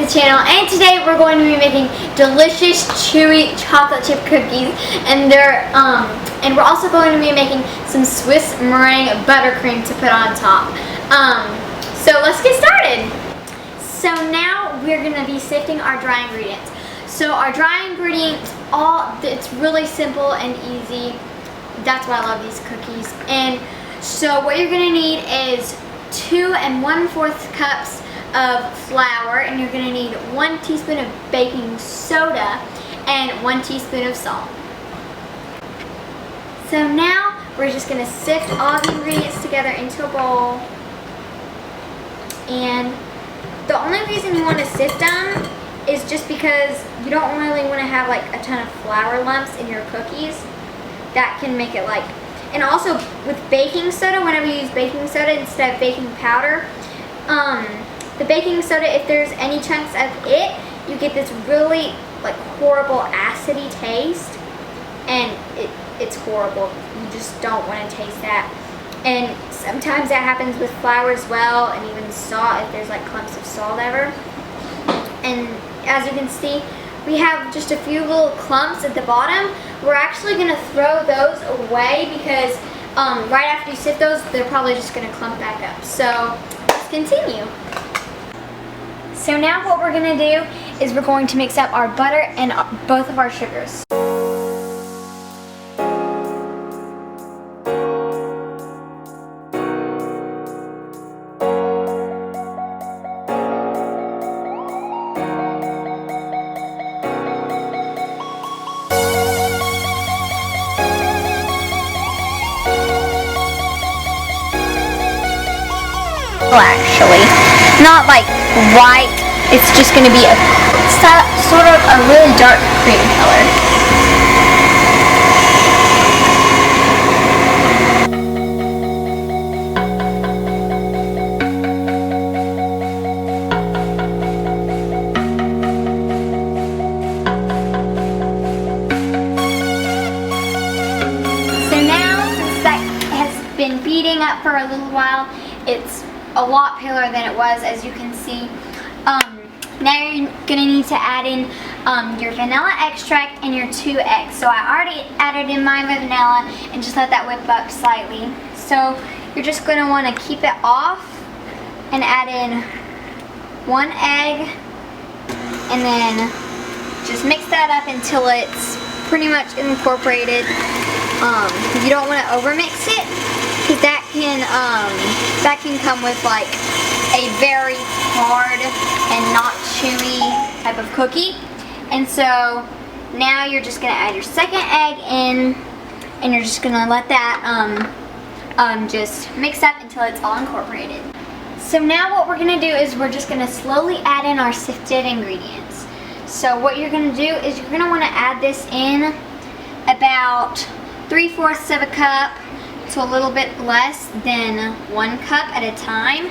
the channel, and today we're going to be making delicious chewy chocolate chip cookies, and we're also going to be making some Swiss Meringue Buttercream to put on top. So let's get started. So now we're going to be sifting our dry ingredients. So our dry ingredients, it's really simple and easy. That's why I love these cookies. And so what you're going to need is 2 1/4 cups of flour, and you're going to need 1 teaspoon of baking soda and 1 teaspoon of salt. So now we're just going to sift all the ingredients together into a bowl. And the only reason you want to sift them is just because you don't really want to have like a ton of flour lumps in your cookies. That can make it and also with baking soda, whenever you use baking soda instead of baking powder, the baking soda, if there's any chunks of it, you get this really horrible acidy taste, and it's horrible. You just don't want to taste that. And sometimes that happens with flour as well, and even salt, if there's clumps of salt ever. And as you can see, we have just a few little clumps at the bottom. We're actually going to throw those away because right after you sift those, they're probably just going to clump back up. So let's continue. So now what we're going to do is we're going to mix up our butter and both of our sugars. Actually, not white, it's just going to be a sort of a really dark cream color. So now, since that has been beating up for a little while, it's a lot paler than it was, as you can see. Now you're going to need to add in your vanilla extract and your 2 eggs. So I already added in my vanilla and just let that whip up slightly. So you're just going to want to keep it off and add in 1 egg, and then just mix that up until it's pretty much incorporated. You don't want to overmix it, because that can come with a very hard and not chewy type of cookie. And so now you're just gonna add your second egg in, and you're just gonna let that just mix up until it's all incorporated. So now what we're gonna do is we're just gonna slowly add in our sifted ingredients. So what you're gonna do is you're gonna want to add this in about 3/4 of a cup to a little bit less than 1 cup at a time.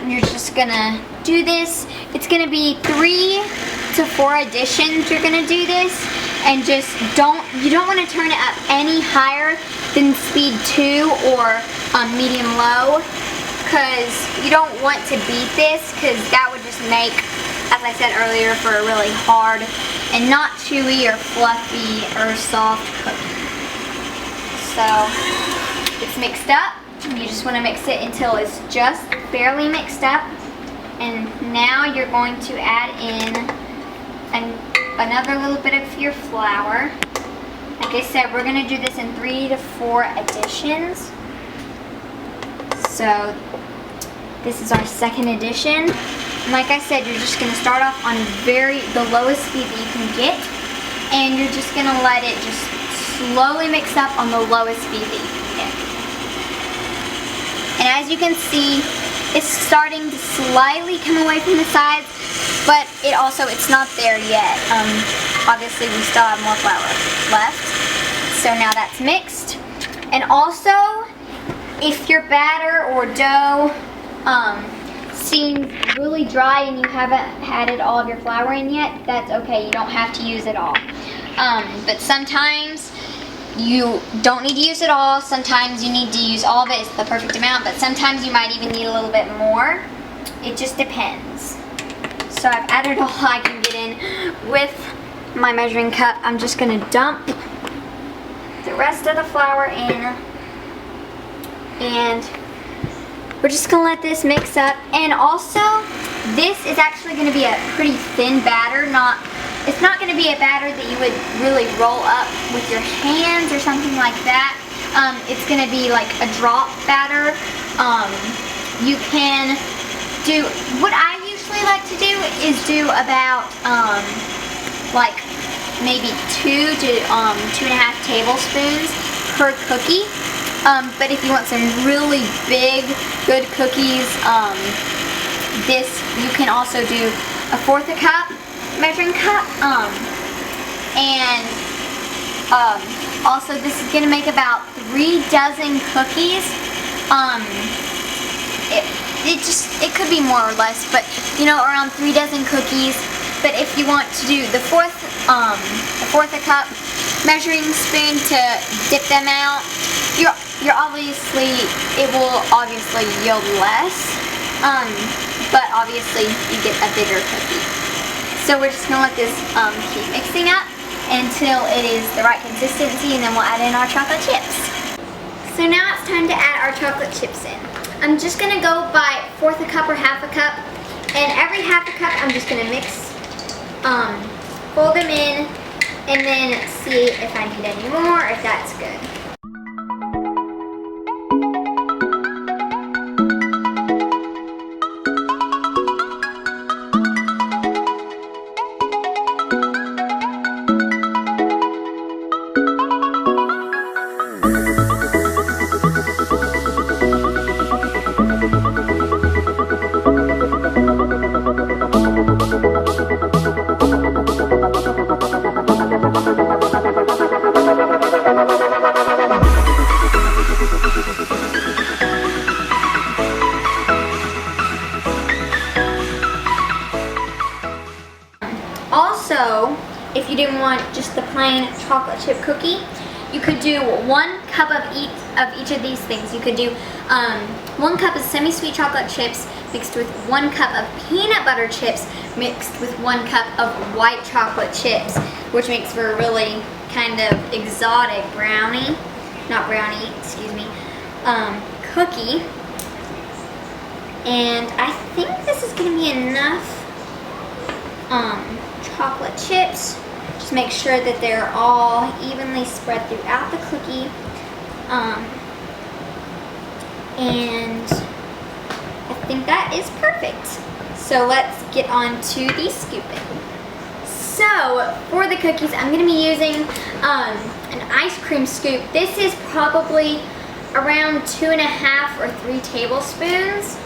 You're just gonna do this. It's gonna be 3 to 4 additions. You're gonna do this, and just you don't want to turn it up any higher than speed 2 or medium low, because you don't want to beat this, because that would just make, as I said earlier, for a really hard and not chewy or fluffy or soft cookie. So it's mixed up. You just want to mix it until it's just barely mixed up. And now you're going to add in another little bit of your flour. Like I said, we're going to do this in 3 to 4 additions. So this is our second addition. And like I said, you're just going to start off on the lowest speed that you can get. And you're just going to let it just slowly mix up on the lowest speed that you can get. And as you can see, it's starting to slightly come away from the sides, but it's not there yet. Obviously we still have more flour left. So now that's mixed. And also, if your batter or dough seems really dry and you haven't added all of your flour in yet, that's okay. You don't have to use it all. But sometimes you don't need to use it all. Sometimes you need to use all of it. It's the perfect amount, but sometimes you might even need a little bit more. It just depends. So I've added all I can get in with my measuring cup. I'm just gonna dump the rest of the flour in, and we're just gonna let this mix up. And also, this is actually gonna be a pretty thin batter. It's not gonna be a batter that you would really roll up with your hands or something like that. It's gonna be like a drop batter. You can do, what I usually like to do is do about like maybe 2 to 2.5 tablespoons per cookie. But if you want some really big, good cookies, you can also do a 1/4 cup measuring cup. Also this is gonna make about 3 dozen cookies. It could be more or less, but you know, around 3 dozen cookies. But if you want to do the 1/4 cup measuring spoon to dip them out, it will obviously yield less, but obviously you get a bigger cookie. So we're just gonna let this keep mixing up until it is the right consistency, and then we'll add in our chocolate chips. So now it's time to add our chocolate chips in. I'm just gonna go by 1/4 cup or 1/2 cup, and every 1/2 cup I'm just gonna mix, fold them in, and then see if I need any more, if that's good. Also, if you didn't want just the plain chocolate chip cookie, you could do 1 cup of each of these things. You could do 1 cup of semi-sweet chocolate chips mixed with 1 cup of peanut butter chips mixed with 1 cup of white chocolate chips, which makes for a really kind of exotic cookie. And I think this is going to be enough chocolate chips. Just make sure that they're all evenly spread throughout the cookie. And I think that is perfect. So let's get on to the scooping. So for the cookies, I'm going to be using an ice cream scoop. This is probably around 2.5 or 3 tablespoons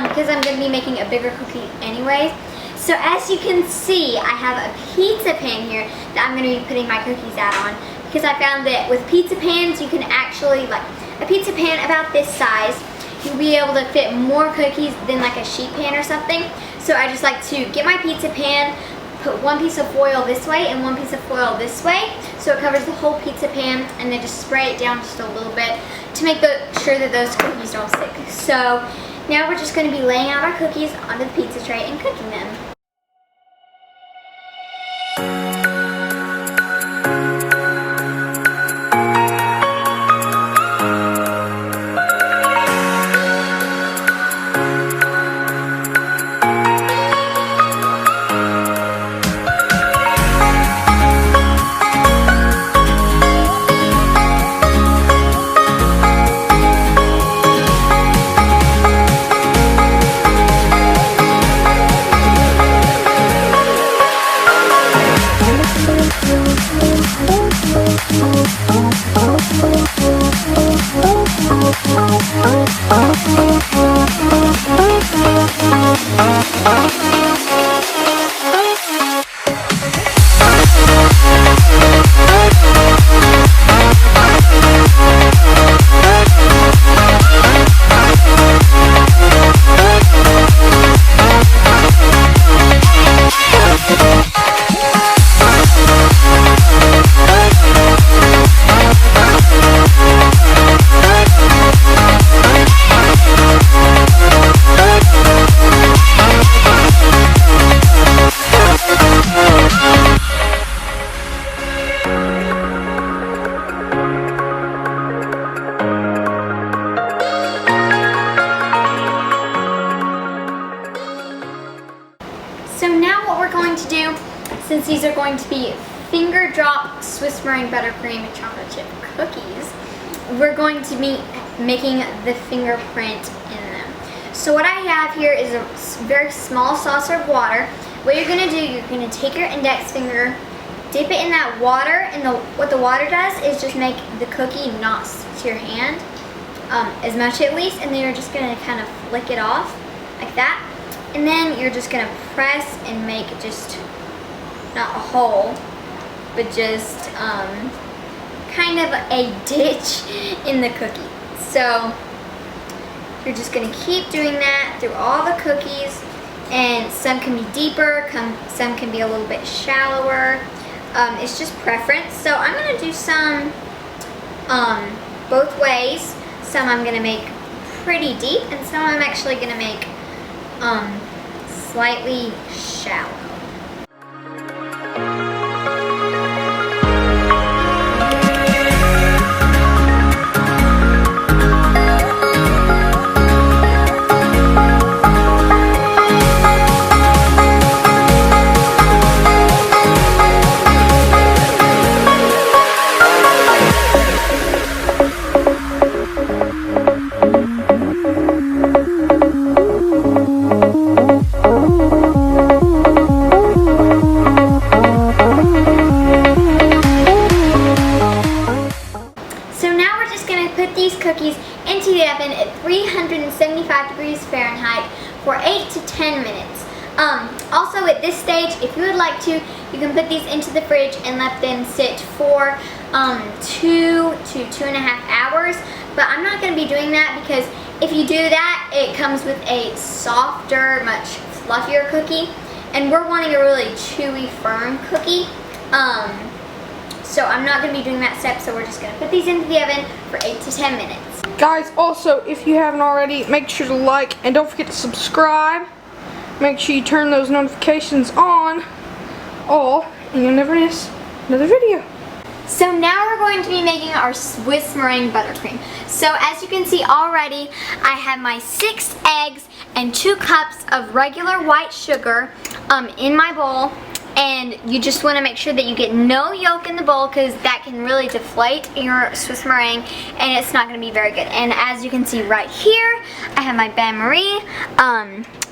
because I'm going to be making a bigger cookie anyway. So as you can see, I have a pizza pan here that I'm going to be putting my cookies out on, because I found that with pizza pans you can actually, like a pizza pan about this size, you'll be able to fit more cookies than like a sheet pan or something. So I just like to get my pizza pan, put 1 piece of foil this way and 1 piece of foil this way, so it covers the whole pizza pan, and then just spray it down just a little bit to make sure that those cookies don't stick. So now we're just going to be laying out our cookies onto the pizza tray and cooking them. the finger drop Swiss Meringue Buttercream and chocolate chip cookies, we're going to be making the fingerprint in them. So what I have here is a very small saucer of water. What you're going to do, you're going to take your index finger, dip it in that water, and what the water does is just make the cookie not stick to your hand, as much at least, and then you're just going to kind of flick it off like that. And then you're just going to press and make just, not a hole, but just kind of a ditch in the cookie. So you're just going to keep doing that through all the cookies, and some can be deeper, some can be a little bit shallower. It's just preference. So I'm going to do some both ways. Some I'm going to make pretty deep, and some I'm actually going to make slightly shallow. Cookies into the oven at 375 degrees Fahrenheit for 8 to 10 minutes. Also at this stage, if you would like to, you can put these into the fridge and let them sit for 2 to 2.5 hours. But I'm not going to be doing that, because if you do that, it comes with a softer, much fluffier cookie, and we're wanting a really chewy, firm cookie. So I'm not going to be doing that step, so we're just going to put these into the oven for 8 to 10 minutes. Guys, also, if you haven't already, make sure to like and don't forget to subscribe. Make sure you turn those notifications on all, and you'll never miss another video. So now we're going to be making our Swiss Meringue Buttercream. So as you can see already, I have my 6 eggs and 2 cups of regular white sugar in my bowl. And you just want to make sure that you get no yolk in the bowl, because that can really deflate your Swiss meringue and it's not going to be very good. And as you can see right here, I have my bain-marie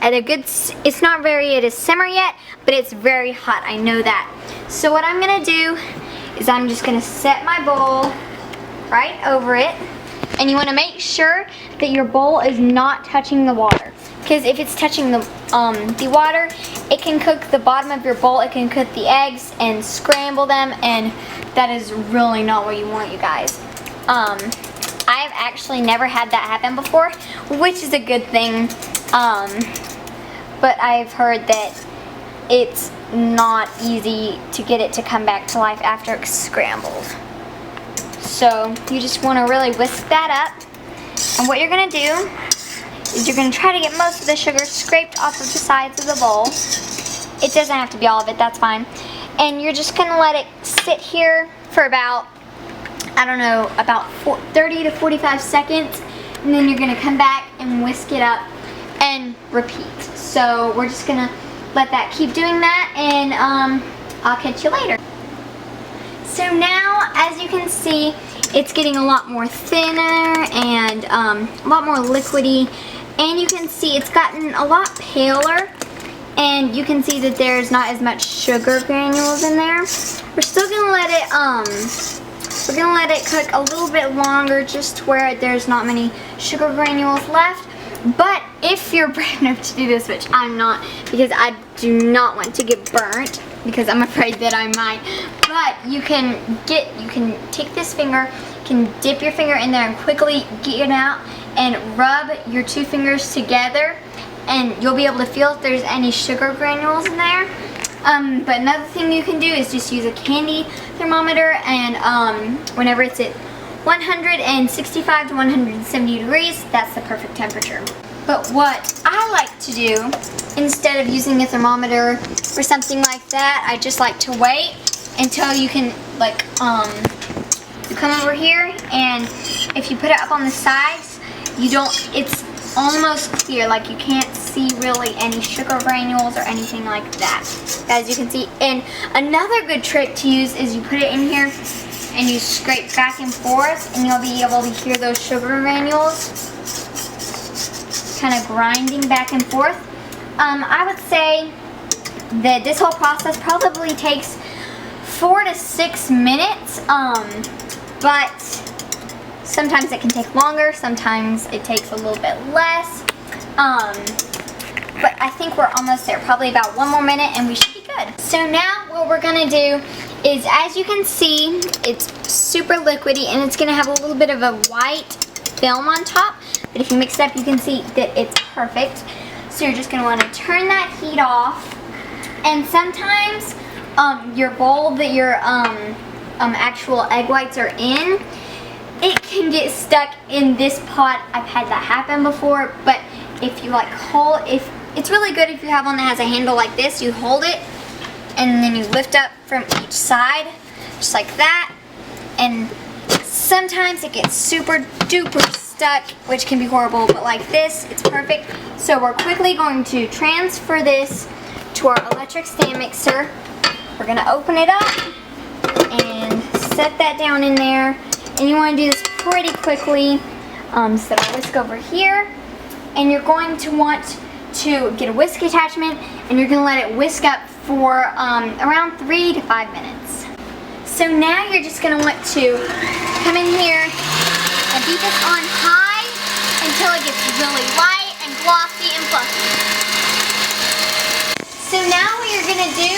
at a good, it's not very at a simmer yet, but it's very hot, I know that. So what I'm going to do is I'm just going to set my bowl right over it, and you want to make sure that your bowl is not touching the water. Because if it's touching the water, it can cook the bottom of your bowl, it can cook the eggs and scramble them, and that is really not what you want, you guys. I've actually never had that happen before, which is a good thing, but I've heard that it's not easy to get it to come back to life after it's scrambled. So you just want to really whisk that up, and what you're going to do is you're going to try to get most of the sugar scraped off of the sides of the bowl. It doesn't have to be all of it, that's fine. And you're just going to let it sit here for about, I don't know, about 30 to 45 seconds. And then you're going to come back and whisk it up and repeat. So we're just going to let that keep doing that, and I'll catch you later. So now, as you can see, it's getting a lot more thinner and a lot more liquidy. And you can see it's gotten a lot paler, and you can see that there's not as much sugar granules in there. We're still gonna let it cook a little bit longer, just where there's not many sugar granules left. But if you're brave enough to do this, which I'm not, because I do not want to get burnt, because I'm afraid that I might. But you can take this finger, you can dip your finger in there and quickly get it out and rub your 2 fingers together, and you'll be able to feel if there's any sugar granules in there. But another thing you can do is just use a candy thermometer, and whenever it's at 165 to 170 degrees, that's the perfect temperature. But what I like to do, instead of using a thermometer or something like that, I just like to wait until you can, like, you come over here, and if you put it up on the sides, you don't, it's almost clear, like you can't see really any sugar granules or anything like that, as you can see. And another good trick to use is you put it in here and you scrape back and forth, and you'll be able to hear those sugar granules kind of grinding back and forth. I would say that this whole process probably takes 4 to 6 minutes, but sometimes it can take longer, sometimes it takes a little bit less, but I think we're almost there, probably about 1 more minute and we should be good. So now what we're gonna do is, as you can see, it's super liquidy and it's gonna have a little bit of a white film on top, but if you mix it up you can see that it's perfect. So you're just gonna wanna turn that heat off, and sometimes your bowl that your actual egg whites are in, it can get stuck in this pot. I've had that happen before, but if you like it's really good if you have one that has a handle like this. You hold it and then you lift up from each side, just like that, and sometimes it gets super duper stuck, which can be horrible, but like this, it's perfect. So we're quickly going to transfer this to our electric stand mixer. We're gonna open it up and set that down in there. And you wanna do this pretty quickly. Set our whisk over here. And you're going to want to get a whisk attachment, and you're gonna let it whisk up for around 3 to 5 minutes. So now you're just gonna want to come in here and beat this on high until it gets really light and glossy and fluffy. So now what you're gonna do,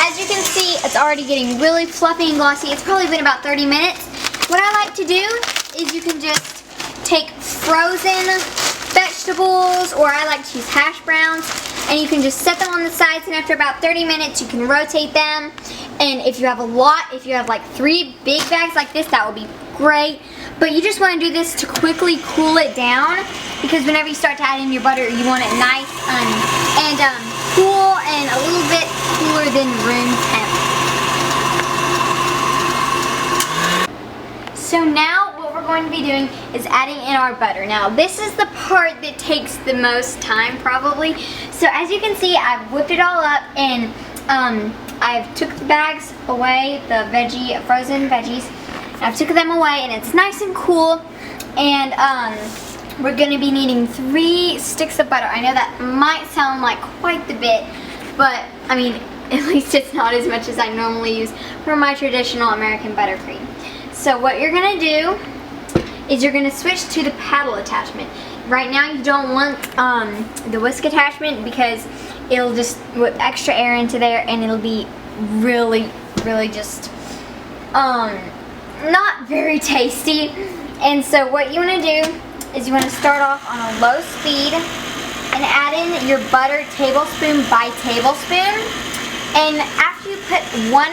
as you can see, it's already getting really fluffy and glossy. It's probably been about 30 minutes. What I like to do is you can just take frozen vegetables, or I like to use hash browns, and you can just set them on the sides, and after about 30 minutes you can rotate them. And if you have if you have like 3 big bags like this, that would be great. But you just want to do this to quickly cool it down, because whenever you start to add in your butter, you want it nice and cool and a little bit cooler than room temp. So now what we're going to be doing is adding in our butter. Now this is the part that takes the most time probably. So as you can see, I've whipped it all up, and I've took the bags away, the frozen veggies. I've took them away, and it's nice and cool. And we're gonna be needing 3 sticks of butter. I know that might sound like quite the bit, but I mean, at least it's not as much as I normally use for my traditional American buttercream. So what you're gonna do is you're gonna switch to the paddle attachment. Right now you don't want the whisk attachment, because it'll just whip extra air into there, and it'll be really just not very tasty. And so what you want to do is you want to start off on a low speed and add in your butter tablespoon by tablespoon. And after you put 1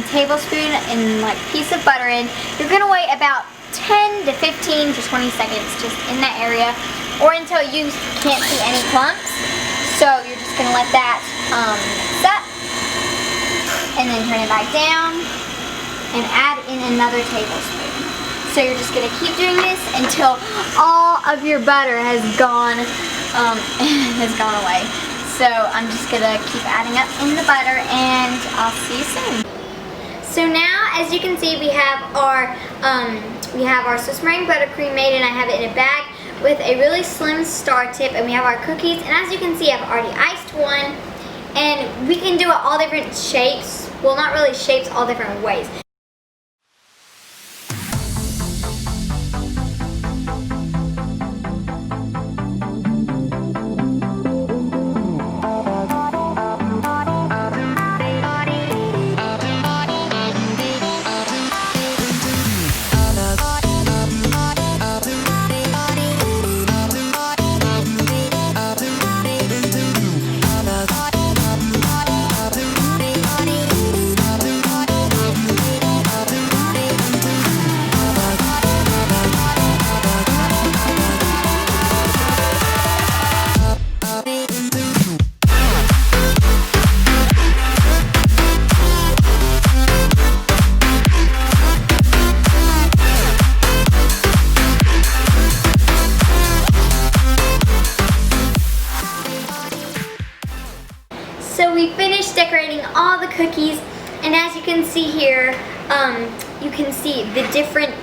tablespoon and like piece of butter in, you're going to wait about 10 to 15 to 20 seconds just in that area, or until you can't see any clumps. So you're just going to let that mix up, and then turn it back down and add in another tablespoon. So you're just going to keep doing this until all of your butter has gone away. So I'm just going to keep adding up in the butter, and I'll see you soon. So now, as you can see, we have our Swiss Meringue Buttercream made, and I have it in a bag with a really slim star tip, and we have our cookies, and as you can see, I've already iced one, and we can do it all different shapes. Well, not really shapes, all different ways. cookies. And as you can see here, you can see the different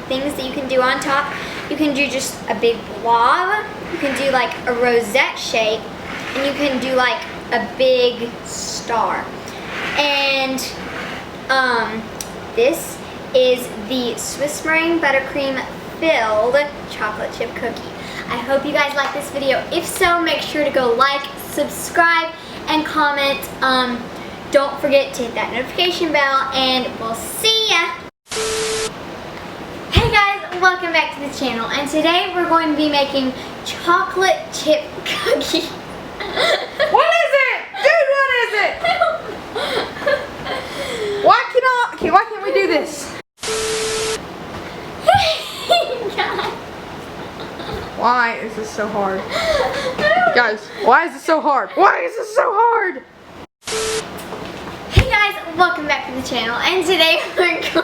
things that you can do on top. You can do just a big blob, you can do like a rosette shape, and you can do like a big star. And this is the Swiss Meringue Buttercream filled chocolate chip cookie. I hope you guys like this video. If so, make sure to go like, subscribe, and comment. Don't forget to hit that notification bell, and we'll see ya. Hey guys, welcome back to the channel, and today we're going to be making chocolate chip cookie. What is it? Dude, what is it? Why can't we do this? Why is this so hard? Guys, why is this so hard? Why is this so hard? Hey guys, welcome back to the channel, and today we're going to...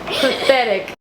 Pathetic.